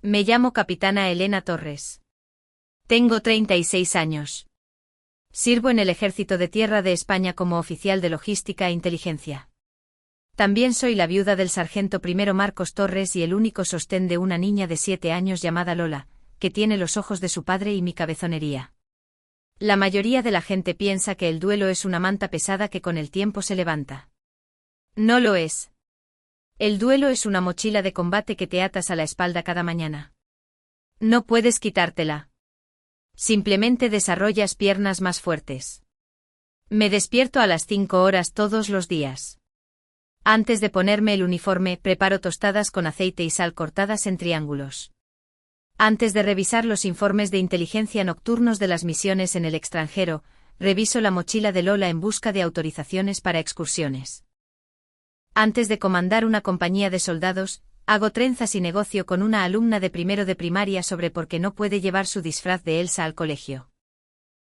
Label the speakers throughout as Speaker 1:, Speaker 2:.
Speaker 1: Me llamo Capitana Elena Torres. Tengo 36 años. Sirvo en el Ejército de Tierra de España como oficial de logística e inteligencia. También soy la viuda del sargento primero Marcos Torres y el único sostén de una niña de 7 años llamada Lola, que tiene los ojos de su padre y mi cabezonería. La mayoría de la gente piensa que el duelo es una manta pesada que con el tiempo se levanta. No lo es. El duelo es una mochila de combate que te atas a la espalda cada mañana. No puedes quitártela. Simplemente desarrollas piernas más fuertes. Me despierto a las 5 horas todos los días. Antes de ponerme el uniforme, preparo tostadas con aceite y sal cortadas en triángulos. Antes de revisar los informes de inteligencia nocturnos de las misiones en el extranjero, reviso la mochila de Lola en busca de autorizaciones para excursiones. Antes de comandar una compañía de soldados, hago trenzas y negocio con una alumna de primero de primaria sobre por qué no puede llevar su disfraz de Elsa al colegio.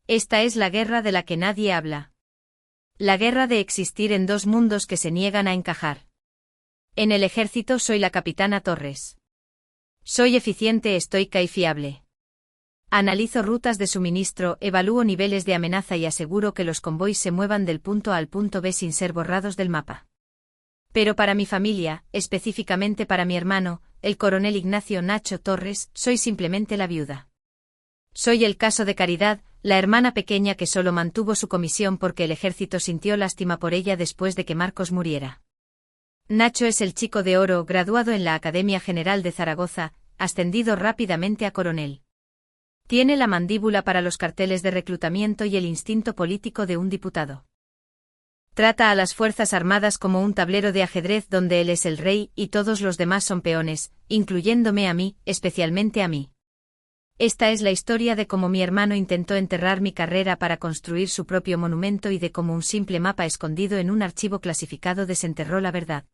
Speaker 1: Esta es la guerra de la que nadie habla. La guerra de existir en dos mundos que se niegan a encajar. En el ejército soy la capitana Torres. Soy eficiente, estoica y fiable. Analizo rutas de suministro, evalúo niveles de amenaza y aseguro que los convoys se muevan del punto A al punto B sin ser borrados del mapa. Pero para mi familia, específicamente para mi hermano, el coronel Ignacio Nacho Torres, soy simplemente la viuda. Soy el caso de Caridad, la hermana pequeña que solo mantuvo su comisión porque el ejército sintió lástima por ella después de que Marcos muriera. Nacho es el chico de oro, graduado en la Academia General de Zaragoza, ascendido rápidamente a coronel. Tiene la mandíbula para los carteles de reclutamiento y el instinto político de un diputado. Trata a las Fuerzas Armadas como un tablero de ajedrez donde él es el rey y todos los demás son peones, incluyéndome a mí, especialmente a mí. Esta es la historia de cómo mi hermano intentó enterrar mi carrera para construir su propio monumento y de cómo un simple mapa escondido en un archivo clasificado desenterró la verdad.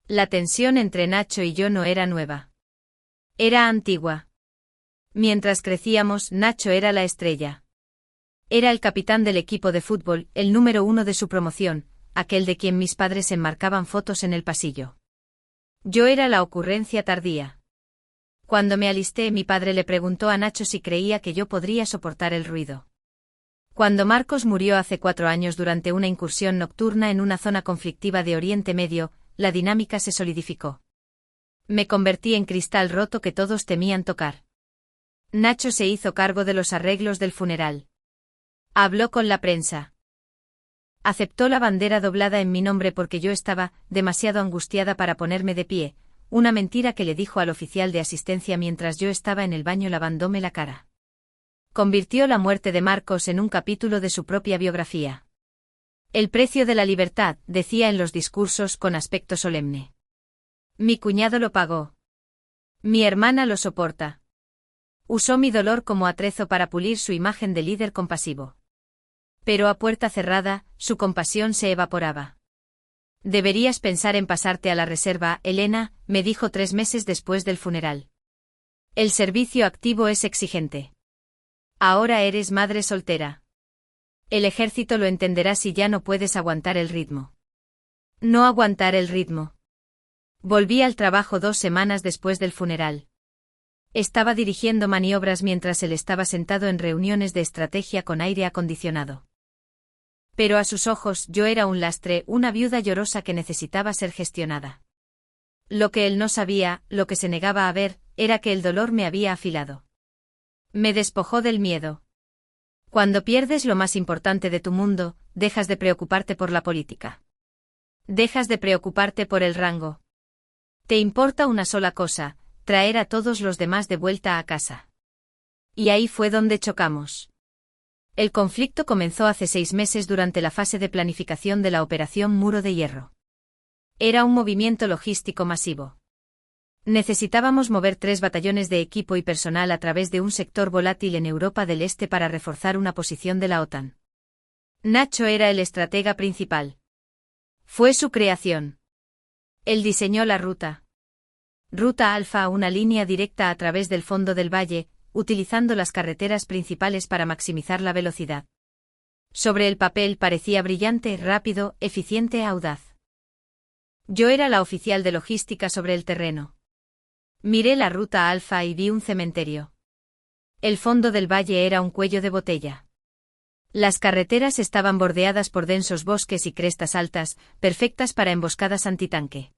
Speaker 1: La tensión entre Nacho y yo no era nueva. Era antigua. Mientras crecíamos, Nacho era la estrella. Era el capitán del equipo de fútbol, el número 1 de su promoción, aquel de quien mis padres enmarcaban fotos en el pasillo. Yo era la ocurrencia tardía. Cuando me alisté, mi padre le preguntó a Nacho si creía que yo podría soportar el ruido. Cuando Marcos murió hace 4 años durante una incursión nocturna en una zona conflictiva de Oriente Medio, la dinámica se solidificó. Me convertí en cristal roto que todos temían tocar. Nacho se hizo cargo de los arreglos del funeral. Habló con la prensa. Aceptó la bandera doblada en mi nombre porque yo estaba demasiado angustiada para ponerme de pie, una mentira que le dijo al oficial de asistencia mientras yo estaba en el baño lavándome la cara. Convirtió la muerte de Marcos en un capítulo de su propia biografía. El precio de la libertad, decía en los discursos con aspecto solemne. Mi cuñado lo pagó. Mi hermana lo soporta. Usó mi dolor como atrezo para pulir su imagen de líder compasivo. Pero a puerta cerrada, su compasión se evaporaba. Deberías pensar en pasarte a la reserva, Elena, me dijo 3 meses después del funeral. El servicio activo es exigente. Ahora eres madre soltera. El ejército lo entenderá si ya no puedes aguantar el ritmo. No aguantar el ritmo. Volví al trabajo 2 semanas después del funeral. Estaba dirigiendo maniobras mientras él estaba sentado en reuniones de estrategia con aire acondicionado. Pero a sus ojos yo era un lastre, una viuda llorosa que necesitaba ser gestionada. Lo que él no sabía, lo que se negaba a ver, era que el dolor me había afilado. Me despojó del miedo. Cuando pierdes lo más importante de tu mundo, dejas de preocuparte por la política. Dejas de preocuparte por el rango. Te importa una sola cosa, traer a todos los demás de vuelta a casa. Y ahí fue donde chocamos. El conflicto comenzó hace 6 meses durante la fase de planificación de la Operación Muro de Hierro. Era un movimiento logístico masivo. Necesitábamos mover 3 batallones de equipo y personal a través de un sector volátil en Europa del Este para reforzar una posición de la OTAN. Nacho era el estratega principal. Fue su creación. Él diseñó la ruta. Ruta Alfa, una línea directa a través del fondo del valle, utilizando las carreteras principales para maximizar la velocidad. Sobre el papel parecía brillante, rápido, eficiente, audaz. Yo era la oficial de logística sobre el terreno. Miré la ruta alfa y vi un cementerio. El fondo del valle era un cuello de botella. Las carreteras estaban bordeadas por densos bosques y crestas altas, perfectas para emboscadas antitanque.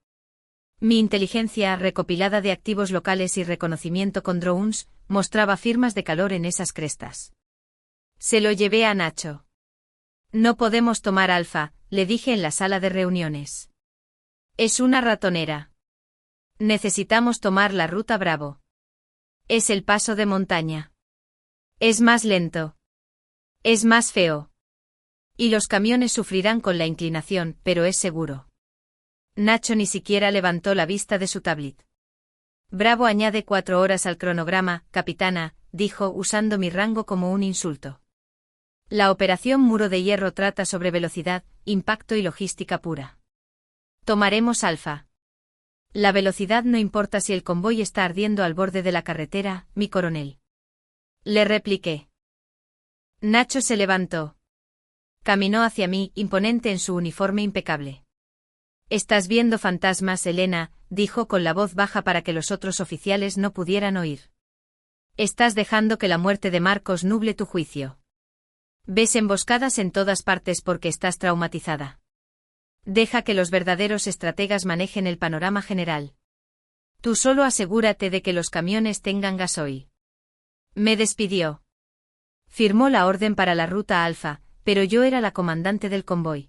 Speaker 1: Mi inteligencia, recopilada de activos locales y reconocimiento con drones, mostraba firmas de calor en esas crestas. Se lo llevé a Nacho. No podemos tomar Alfa, le dije en la sala de reuniones. Es una ratonera. Necesitamos tomar la ruta Bravo. Es el paso de montaña. Es más lento. Es más feo. Y los camiones sufrirán con la inclinación, pero es seguro. Nacho ni siquiera levantó la vista de su tablet. Bravo añade 4 horas al cronograma, capitana, dijo usando mi rango como un insulto. La operación Muro de Hierro trata sobre velocidad, impacto y logística pura. Tomaremos Alfa. La velocidad no importa si el convoy está ardiendo al borde de la carretera, mi coronel. Le repliqué. Nacho se levantó. Caminó hacia mí, imponente en su uniforme impecable. Estás viendo fantasmas, Elena, dijo con la voz baja para que los otros oficiales no pudieran oír. Estás dejando que la muerte de Marcos nuble tu juicio. Ves emboscadas en todas partes porque estás traumatizada. Deja que los verdaderos estrategas manejen el panorama general. Tú solo asegúrate de que los camiones tengan gasoil. Me despidió. Firmó la orden para la ruta Alfa, pero yo era la comandante del convoy.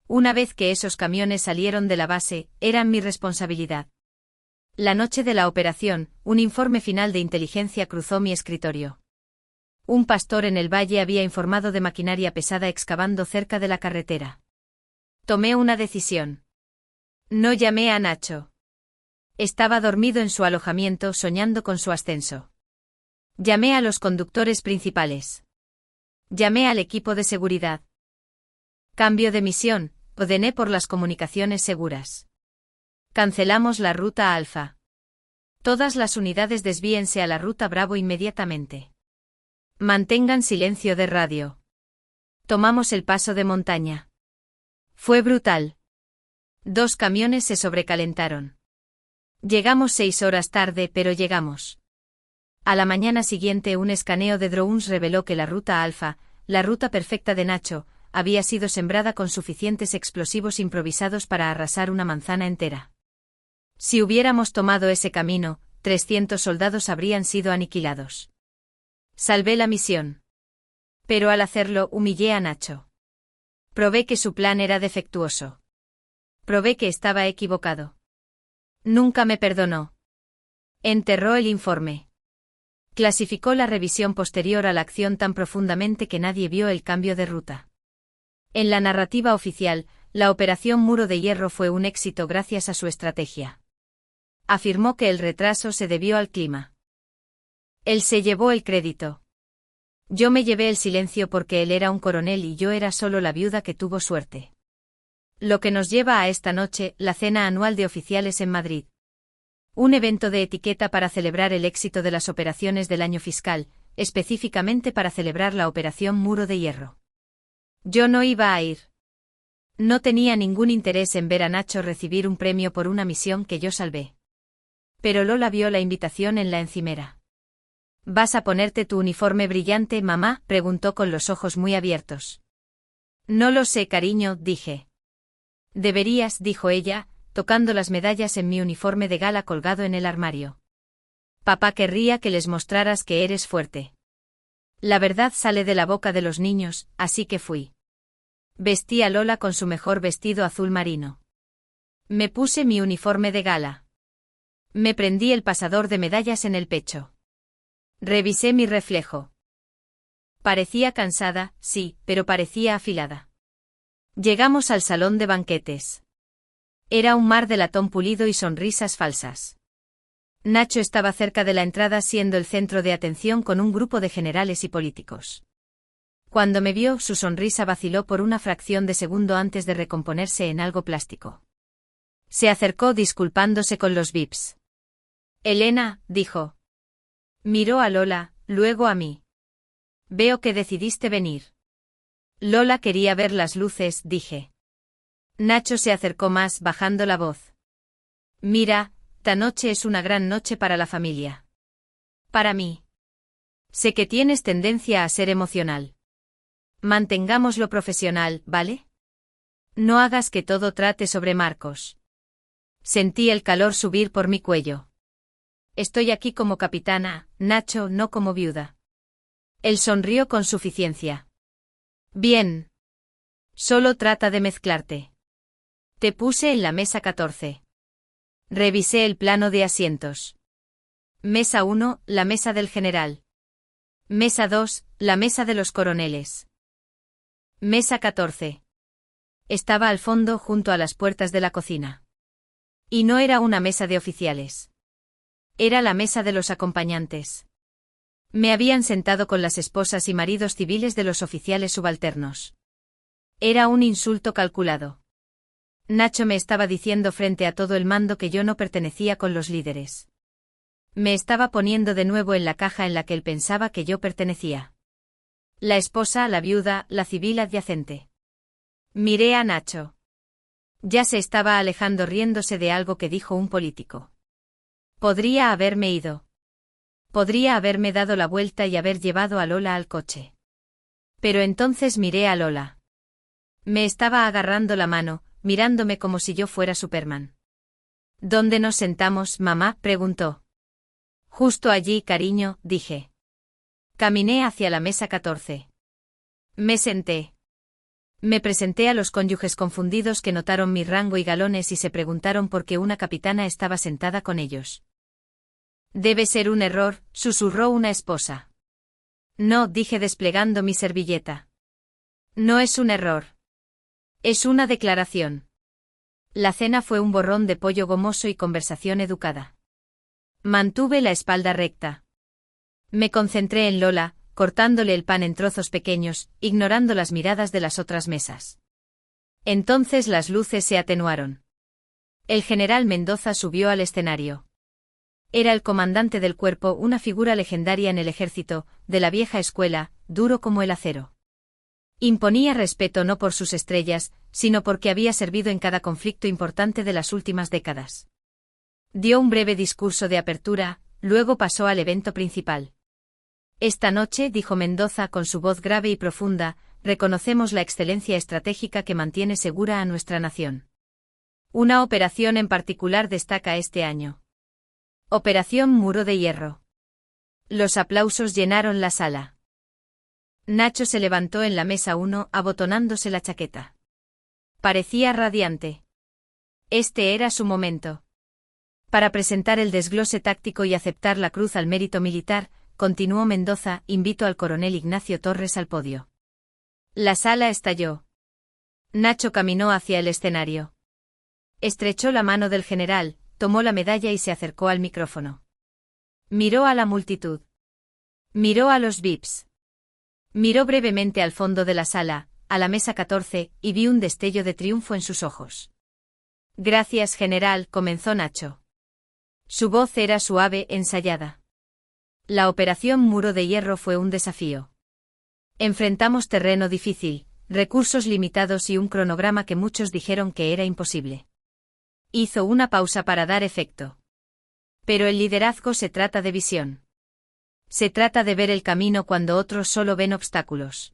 Speaker 1: Una vez que esos camiones salieron de la base, eran mi responsabilidad. La noche de la operación, un informe final de inteligencia cruzó mi escritorio. Un pastor en el valle había informado de maquinaria pesada excavando cerca de la carretera. Tomé una decisión. No llamé a Nacho. Estaba dormido en su alojamiento soñando con su ascenso. Llamé a los conductores principales. Llamé al equipo de seguridad. Cambio de misión, ordené por las comunicaciones seguras. Cancelamos la ruta Alfa. Todas las unidades desvíense a la ruta Bravo inmediatamente. Mantengan silencio de radio. Tomamos el paso de montaña. Fue brutal. 2 camiones se sobrecalentaron. Llegamos 6 horas tarde, pero llegamos. A la mañana siguiente un escaneo de drones reveló que la ruta Alfa, la ruta perfecta de Nacho, había sido sembrada con suficientes explosivos improvisados para arrasar una manzana entera. Si hubiéramos tomado ese camino, 300 soldados habrían sido aniquilados. Salvé la misión. Pero al hacerlo humillé a Nacho. Probé que su plan era defectuoso. Probé que estaba equivocado. Nunca me perdonó. Enterró el informe. Clasificó la revisión posterior a la acción tan profundamente que nadie vio el cambio de ruta. En la narrativa oficial, la operación Muro de Hierro fue un éxito gracias a su estrategia. Afirmó que el retraso se debió al clima. Él se llevó el crédito. Yo me llevé el silencio porque él era un coronel y yo era solo la viuda que tuvo suerte. Lo que nos lleva a esta noche, la cena anual de oficiales en Madrid. Un evento de etiqueta para celebrar el éxito de las operaciones del año fiscal, específicamente para celebrar la operación Muro de Hierro. Yo no iba a ir. No tenía ningún interés en ver a Nacho recibir un premio por una misión que yo salvé. Pero Lola vio la invitación en la encimera. ¿Vas a ponerte tu uniforme brillante, mamá?, preguntó con los ojos muy abiertos. No lo sé, cariño, dije. Deberías, dijo ella, tocando las medallas en mi uniforme de gala colgado en el armario. Papá querría que les mostraras que eres fuerte. La verdad sale de la boca de los niños, así que fui. Vestí a Lola con su mejor vestido azul marino. Me puse mi uniforme de gala. Me prendí el pasador de medallas en el pecho. Revisé mi reflejo. Parecía cansada, sí, pero parecía afilada. Llegamos al salón de banquetes. Era un mar de latón pulido y sonrisas falsas. Nacho estaba cerca de la entrada siendo el centro de atención con un grupo de generales y políticos. Cuando me vio, su sonrisa vaciló por una fracción de segundo antes de recomponerse en algo plástico. Se acercó disculpándose con los VIPs. Elena, dijo. Miró a Lola, luego a mí. Veo que decidiste venir. Lola quería ver las luces, dije. Nacho se acercó más, bajando la voz. Mira, Esta noche es una gran noche para la familia. Para mí. Sé que tienes tendencia a ser emocional. Mantengámoslo profesional, ¿vale? No hagas que todo trate sobre Marcos. Sentí el calor subir por mi cuello. Estoy aquí como capitana, Nacho, no como viuda. Él sonrió con suficiencia. Bien. Solo trata de mezclarte. Te puse en la mesa 14. Revisé el plano de asientos. Mesa 1, la mesa del general. Mesa 2, la mesa de los coroneles. Mesa 14. Estaba al fondo junto a las puertas de la cocina. Y no era una mesa de oficiales. Era la mesa de los acompañantes. Me habían sentado con las esposas y maridos civiles de los oficiales subalternos. Era un insulto calculado. Nacho me estaba diciendo frente a todo el mando que yo no pertenecía con los líderes. Me estaba poniendo de nuevo en la caja en la que él pensaba que yo pertenecía. La esposa, la viuda, la civil adyacente. Miré a Nacho. Ya se estaba alejando riéndose de algo que dijo un político. Podría haberme ido. Podría haberme dado la vuelta y haber llevado a Lola al coche. Pero entonces miré a Lola. Me estaba agarrando la mano, mirándome como si yo fuera Superman. ¿Dónde nos sentamos, mamá?, preguntó. Justo allí, cariño, dije. Caminé hacia la mesa 14. Me senté. Me presenté a los cónyuges confundidos que notaron mi rango y galones y se preguntaron por qué una capitana estaba sentada con ellos. Debe ser un error, susurró una esposa. No, dije desplegando mi servilleta. No es un error. Es una declaración. La cena fue un borrón de pollo gomoso y conversación educada. Mantuve la espalda recta. Me concentré en Lola, cortándole el pan en trozos pequeños, ignorando las miradas de las otras mesas. Entonces las luces se atenuaron. El general Mendoza subió al escenario. Era el comandante del cuerpo, una figura legendaria en el ejército, de la vieja escuela, duro como el acero. Imponía respeto no por sus estrellas, sino porque había servido en cada conflicto importante de las últimas décadas. Dio un breve discurso de apertura, luego pasó al evento principal. Esta noche, dijo Mendoza con su voz grave y profunda, reconocemos la excelencia estratégica que mantiene segura a nuestra nación. Una operación en particular destaca este año. Operación Muro de Hierro. Los aplausos llenaron la sala. Nacho se levantó en la mesa 1, abotonándose la chaqueta. Parecía radiante. Este era su momento. Para presentar el desglose táctico y aceptar la cruz al mérito militar, continuó Mendoza, invito al coronel Ignacio Torres al podio. La sala estalló. Nacho caminó hacia el escenario. Estrechó la mano del general, tomó la medalla y se acercó al micrófono. Miró a la multitud. Miró a los VIPs. Miró brevemente al fondo de la sala, a la mesa 14, y vi un destello de triunfo en sus ojos. Gracias, general, comenzó Nacho. Su voz era suave, ensayada. La operación Muro de Hierro fue un desafío. Enfrentamos terreno difícil, recursos limitados y un cronograma que muchos dijeron que era imposible. Hizo una pausa para dar efecto. Pero el liderazgo se trata de visión. Se trata de ver el camino cuando otros solo ven obstáculos.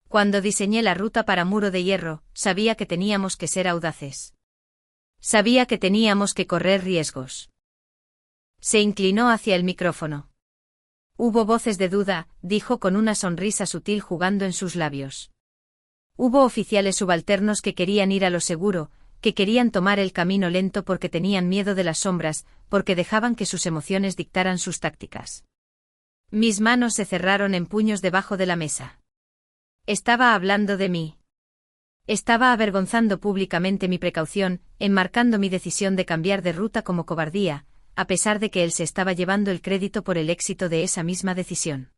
Speaker 1: Cuando diseñé la ruta para Muro de Hierro, sabía que teníamos que ser audaces. Sabía que teníamos que correr riesgos. Se inclinó hacia el micrófono. Hubo voces de duda, dijo con una sonrisa sutil jugando en sus labios. Hubo oficiales subalternos que querían ir a lo seguro, que querían tomar el camino lento porque tenían miedo de las sombras, porque dejaban que sus emociones dictaran sus tácticas. Mis manos se cerraron en puños debajo de la mesa. Estaba hablando de mí. Estaba avergonzando públicamente mi precaución, enmarcando mi decisión de cambiar de ruta como cobardía, a pesar de que él se estaba llevando el crédito por el éxito de esa misma decisión.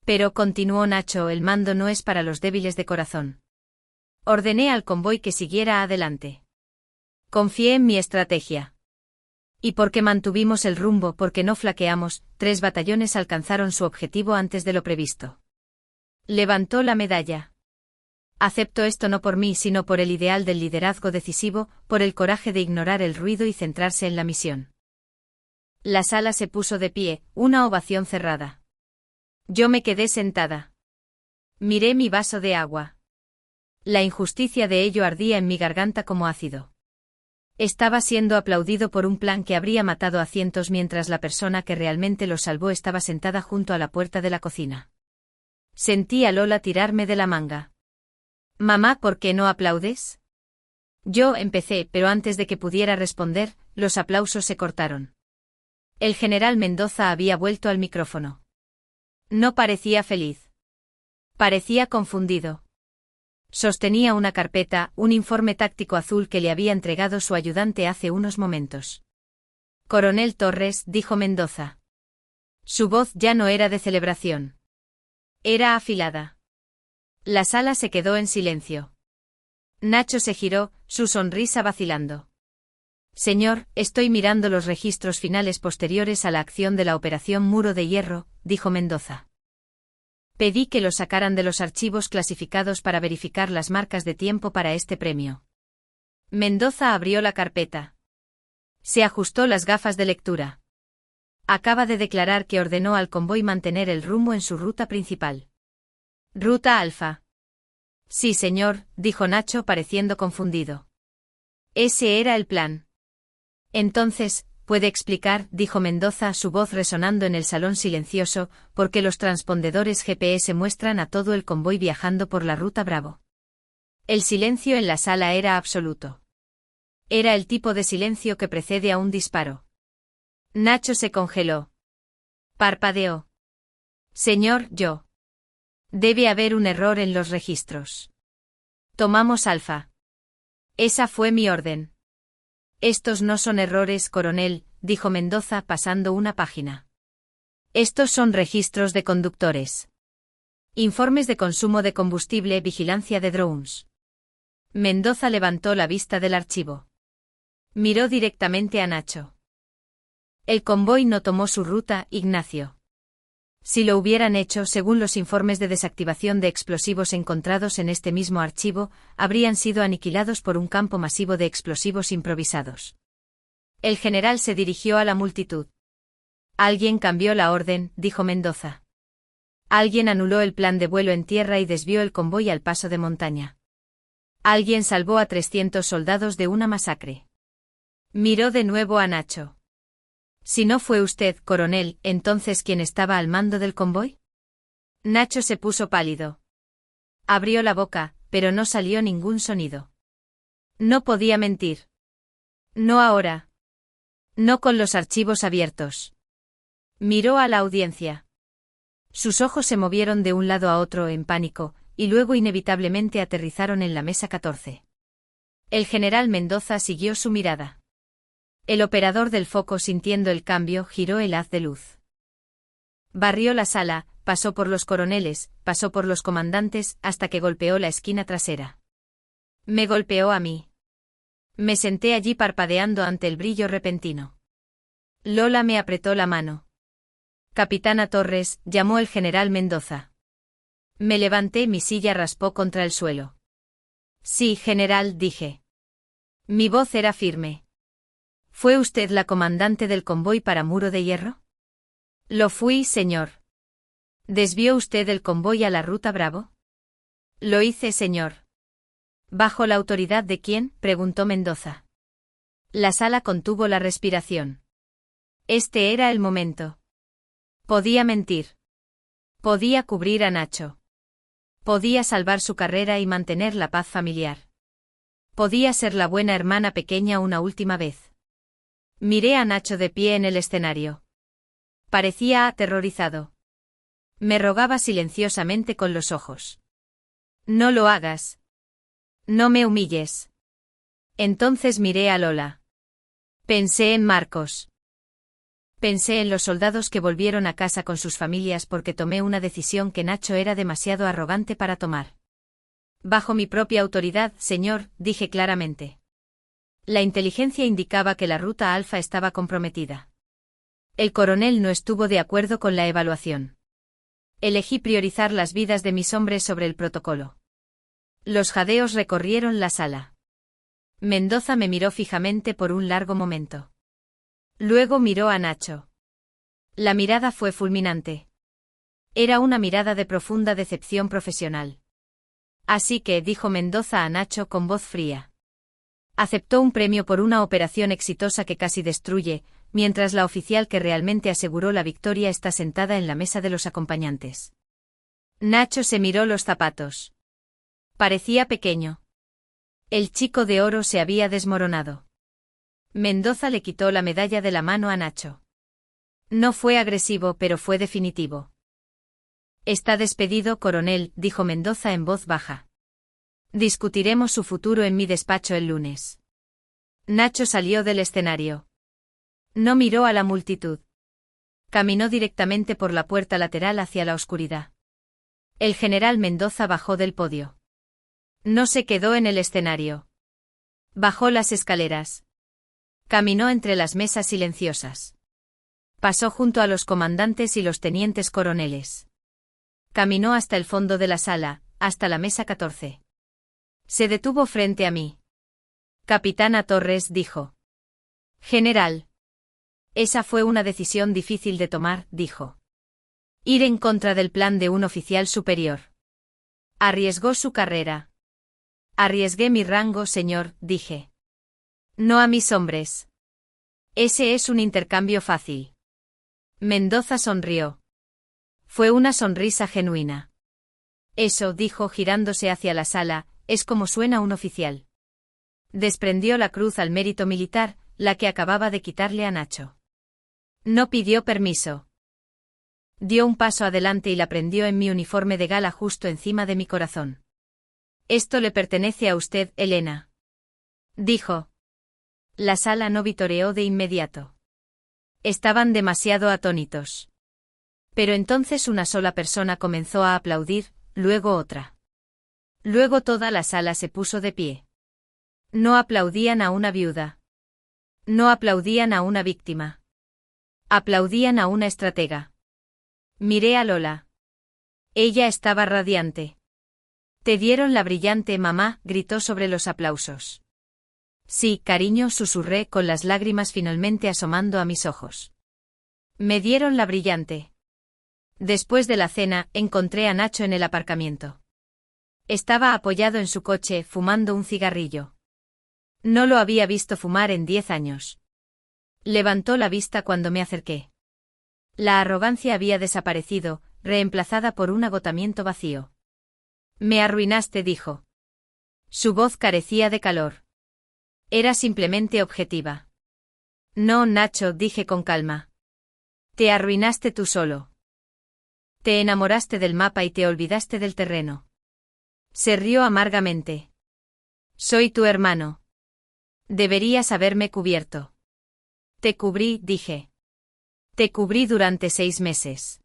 Speaker 1: Pero, continuó Nacho, el mando no es para los débiles de corazón. Ordené al convoy que siguiera adelante. Confié en mi estrategia. Y porque mantuvimos el rumbo, porque no flaqueamos, 3 batallones alcanzaron su objetivo antes de lo previsto. Levantó la medalla. Acepto esto no por mí, sino por el ideal del liderazgo decisivo, por el coraje de ignorar el ruido y centrarse en la misión. La sala se puso de pie, una ovación cerrada. Yo me quedé sentada. Miré mi vaso de agua. La injusticia de ello ardía en mi garganta como ácido. Estaba siendo aplaudido por un plan que habría matado a cientos mientras la persona que realmente lo salvó estaba sentada junto a la puerta de la cocina. Sentí a Lola tirarme de la manga. Mamá, ¿por qué no aplaudes? Yo empecé, pero antes de que pudiera responder, los aplausos se cortaron. El general Mendoza había vuelto al micrófono. No parecía feliz. Parecía confundido. Sostenía una carpeta, un informe táctico azul que le había entregado su ayudante hace unos momentos. Coronel Torres, dijo Mendoza. Su voz ya no era de celebración. Era afilada. La sala se quedó en silencio. Nacho se giró, su sonrisa vacilando. Señor, estoy mirando los registros finales posteriores a la acción de la Operación Muro de Hierro, dijo Mendoza. Pedí que lo sacaran de los archivos clasificados para verificar las marcas de tiempo para este premio. Mendoza abrió la carpeta. Se ajustó las gafas de lectura. Acaba de declarar que ordenó al convoy mantener el rumbo en su ruta principal. Ruta Alfa. Sí, señor, dijo Nacho pareciendo confundido. Ese era el plan. Entonces, puede explicar, dijo Mendoza, su voz resonando en el salón silencioso, por qué los transpondedores GPS muestran a todo el convoy viajando por la ruta Bravo. El silencio en la sala era absoluto. Era el tipo de silencio que precede a un disparo. Nacho se congeló. Parpadeó. Señor, yo. Debe haber un error en los registros. Tomamos Alfa. Esa fue mi orden. Estos no son errores, coronel, dijo Mendoza pasando una página. Estos son registros de conductores. Informes de consumo de combustible, vigilancia de drones. Mendoza levantó la vista del archivo. Miró directamente a Nacho. El convoy no tomó su ruta, Ignacio. Si lo hubieran hecho, según los informes de desactivación de explosivos encontrados en este mismo archivo, habrían sido aniquilados por un campo masivo de explosivos improvisados. El general se dirigió a la multitud. Alguien cambió la orden, dijo Mendoza. Alguien anuló el plan de vuelo en tierra y desvió el convoy al paso de montaña. Alguien salvó a 300 soldados de una masacre. Miró de nuevo a Nacho. Si no fue usted, coronel, entonces ¿quién estaba al mando del convoy? Nacho se puso pálido. Abrió la boca, pero no salió ningún sonido. No podía mentir. No ahora. No con los archivos abiertos. Miró a la audiencia. Sus ojos se movieron de un lado a otro en pánico, y luego inevitablemente aterrizaron en la mesa 14. El general Mendoza siguió su mirada. El operador del foco, sintiendo el cambio, giró el haz de luz. Barrió la sala, pasó por los coroneles, pasó por los comandantes, hasta que golpeó la esquina trasera. Me golpeó a mí. Me senté allí parpadeando ante el brillo repentino. Lola me apretó la mano. Capitana Torres, llamó el general Mendoza. Me levanté, mi silla raspó contra el suelo. Sí, general, dije. Mi voz era firme. ¿Fue usted la comandante del convoy para Muro de Hierro? Lo fui, señor. ¿Desvió usted el convoy a la ruta Bravo? Lo hice, señor. ¿Bajo la autoridad de quién?, preguntó Mendoza. La sala contuvo la respiración. Este era el momento. Podía mentir. Podía cubrir a Nacho. Podía salvar su carrera y mantener la paz familiar. Podía ser la buena hermana pequeña una última vez. Miré a Nacho de pie en el escenario. Parecía aterrorizado. Me rogaba silenciosamente con los ojos. No lo hagas. No me humilles. Entonces miré a Lola. Pensé en Marcos. Pensé en los soldados que volvieron a casa con sus familias porque tomé una decisión que Nacho era demasiado arrogante para tomar. Bajo mi propia autoridad, señor, dije claramente. La inteligencia indicaba que la ruta Alfa estaba comprometida. El coronel no estuvo de acuerdo con la evaluación. Elegí priorizar las vidas de mis hombres sobre el protocolo. Los jadeos recorrieron la sala. Mendoza me miró fijamente por un largo momento. Luego miró a Nacho. La mirada fue fulminante. Era una mirada de profunda decepción profesional. Así que, dijo Mendoza a Nacho con voz fría. Aceptó un premio por una operación exitosa que casi destruye, mientras la oficial que realmente aseguró la victoria está sentada en la mesa de los acompañantes. Nacho se miró los zapatos. Parecía pequeño. El chico de oro se había desmoronado. Mendoza le quitó la medalla de la mano a Nacho. No fue agresivo, pero fue definitivo. Está despedido, coronel, dijo Mendoza en voz baja. Discutiremos su futuro en mi despacho el lunes. Nacho salió del escenario. No miró a la multitud. Caminó directamente por la puerta lateral hacia la oscuridad. El general Mendoza bajó del podio. No se quedó en el escenario. Bajó las escaleras. Caminó entre las mesas silenciosas. Pasó junto a los comandantes y los tenientes coroneles. Caminó hasta el fondo de la sala, hasta la mesa 14. Se detuvo frente a mí. Capitana Torres, dijo. General. Esa fue una decisión difícil de tomar, dijo. Ir en contra del plan de un oficial superior. Arriesgó su carrera. Arriesgué mi rango, señor, dije. No a mis hombres. Ese es un intercambio fácil. Mendoza sonrió. Fue una sonrisa genuina. Eso, dijo girándose hacia la sala, es como suena un oficial. Desprendió la cruz al mérito militar, la que acababa de quitarle a Nacho. No pidió permiso. Dio un paso adelante y la prendió en mi uniforme de gala justo encima de mi corazón. Esto le pertenece a usted, Elena. Dijo. La sala no vitoreó de inmediato. Estaban demasiado atónitos. Pero entonces una sola persona comenzó a aplaudir, luego otra. Luego toda la sala se puso de pie. No aplaudían a una viuda. No aplaudían a una víctima. Aplaudían a una estratega. Miré a Lola. Ella estaba radiante. Te dieron la brillante, mamá, gritó sobre los aplausos. Sí, cariño, susurré con las lágrimas finalmente asomando a mis ojos. Me dieron la brillante. Después de la cena, encontré a Nacho en el aparcamiento. Estaba apoyado en su coche, fumando un cigarrillo. No lo había visto fumar en 10 años. Levantó la vista cuando me acerqué. La arrogancia había desaparecido, reemplazada por un agotamiento vacío. Me arruinaste, dijo. Su voz carecía de calor. Era simplemente objetiva. No, Nacho, dije con calma. Te arruinaste tú solo. Te enamoraste del mapa y te olvidaste del terreno. Se rió amargamente. Soy tu hermano. Deberías haberme cubierto. Te cubrí, dije. Te cubrí durante 6 meses.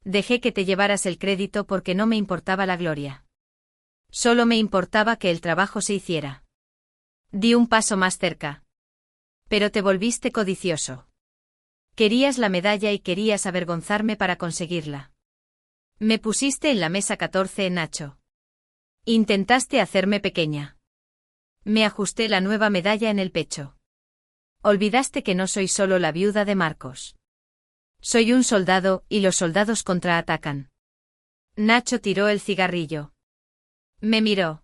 Speaker 1: Dejé que te llevaras el crédito porque no me importaba la gloria. Solo me importaba que el trabajo se hiciera. Di un paso más cerca. Pero te volviste codicioso. Querías la medalla y querías avergonzarme para conseguirla. Me pusiste en la mesa 14, Nacho. Intentaste hacerme pequeña. Me ajusté la nueva medalla en el pecho. Olvidaste que no soy solo la viuda de Marcos. Soy un soldado, y los soldados contraatacan. Nacho tiró el cigarrillo. Me miró.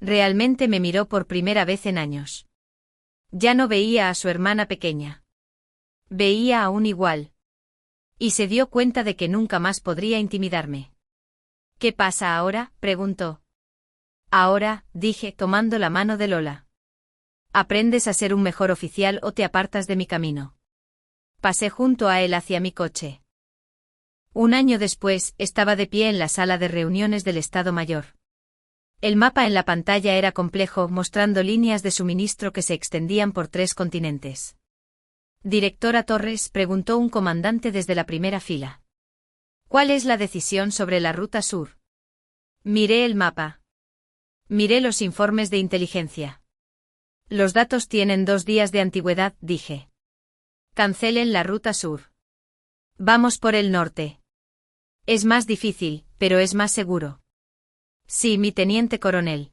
Speaker 1: Realmente me miró por primera vez en años. Ya no veía a su hermana pequeña. Veía a un igual. Y se dio cuenta de que nunca más podría intimidarme. ¿Qué pasa ahora?, preguntó. Ahora, dije, tomando la mano de Lola. Aprendes a ser un mejor oficial o te apartas de mi camino. Pasé junto a él hacia mi coche. Un año después, estaba de pie en la sala de reuniones del Estado Mayor. El mapa en la pantalla era complejo, mostrando líneas de suministro que se extendían por 3 continentes. Directora Torres, preguntó un comandante desde la primera fila. ¿Cuál es la decisión sobre la ruta sur? Miré el mapa. Miré los informes de inteligencia. Los datos tienen 2 días de antigüedad, dije. Cancelen la ruta sur. Vamos por el norte. Es más difícil, pero es más seguro. Sí, mi teniente coronel,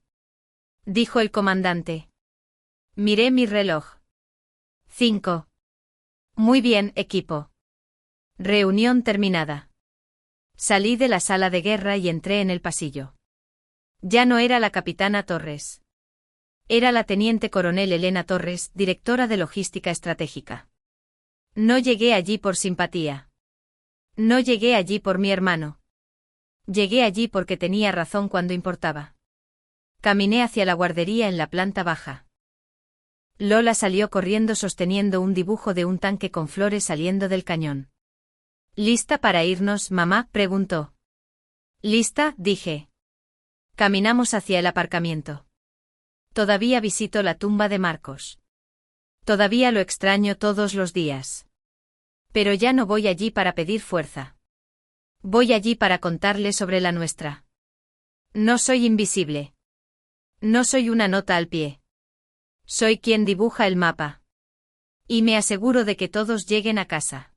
Speaker 1: dijo el comandante. Miré mi reloj. 5. Muy bien, equipo. Reunión terminada. Salí de la sala de guerra y entré en el pasillo. Ya no era la capitana Torres. Era la teniente coronel Elena Torres, directora de logística estratégica. No llegué allí por simpatía. No llegué allí por mi hermano. Llegué allí porque tenía razón cuando importaba. Caminé hacia la guardería en la planta baja. Lola salió corriendo sosteniendo un dibujo de un tanque con flores saliendo del cañón. ¿Lista para irnos, mamá?, preguntó. Lista, dije. Caminamos hacia el aparcamiento. Todavía visito la tumba de Marcos. Todavía lo extraño todos los días. Pero ya no voy allí para pedir fuerza. Voy allí para contarle sobre la nuestra. No soy invisible. No soy una nota al pie. Soy quien dibuja el mapa. Y me aseguro de que todos lleguen a casa.